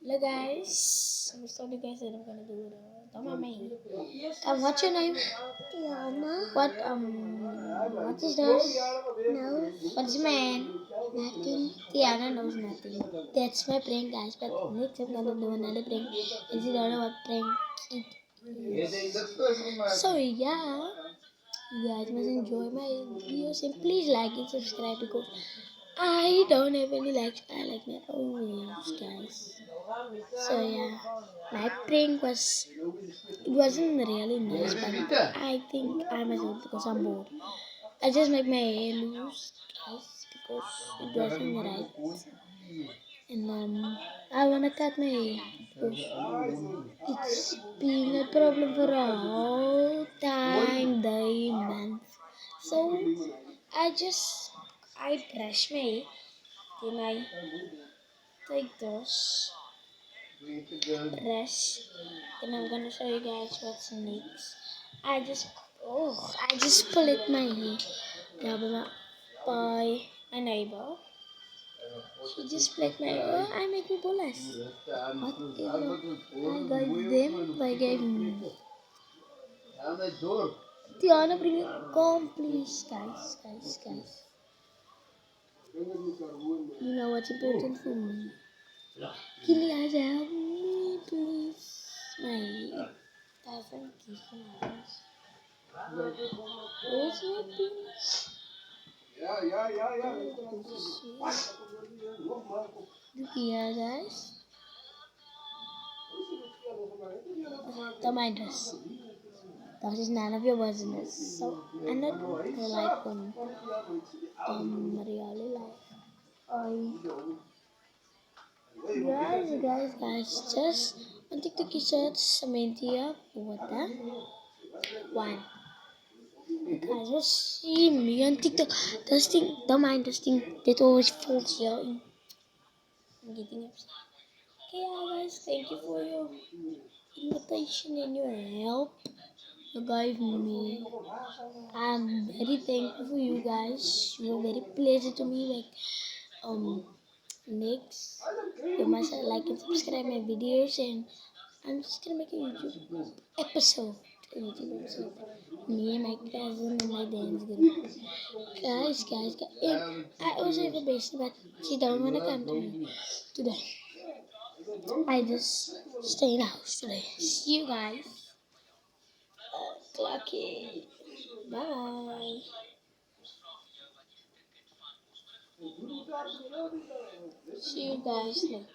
Hello guys, I'm just told you guys that I'm gonna do the Tomame. What's your name? Tiana. What is this? No. What's your man? Nothing. Tiana knows nothing. That's my prank, guys. But next I'm gonna do another prank. And you don't know what prank it is. So yeah, you guys must enjoy my videos and please like and subscribe because I don't have any likes. I like my own videos, guys. So yeah, my prank wasn't really nice, but I think I must do it because I'm bored. I just make my hair loose, guys, because it wasn't right. And I wanna cut my hair because it's been a problem for a whole time, day, month. So I brush my hair, then I take those brush. Then I'm gonna show you guys what's next. I just pull it my hair. Yeah, by my neighbor. She just split my hair. I make me bolas. Whatever. I gave them, they gave me. Tiana, bring it. Come, please, guys. You know what's important for me. Can you guys help me, please? My doesn't kiss my eyes. Where's my please? Look here, guys. Don't mind us. That is none of your business. So, I'm not like really like. I guys, just on TikTok you search Samantha Water one. Guys, just see me on TikTok. This thing, don't mind this thing. That always falls here. I'm getting upset. Okay, yeah, guys, thank you for your invitation and your help. You gave me. I'm very thankful for you guys. You were very pleasant to me. Next, you must like and subscribe my videos, and I'm just gonna make a YouTube episode. Me and my cousin and my dance group. Guys. And I also have a best, but she don't wanna come to me today. I just stay in the house today. See you guys. Clocky. Bye. See you guys later.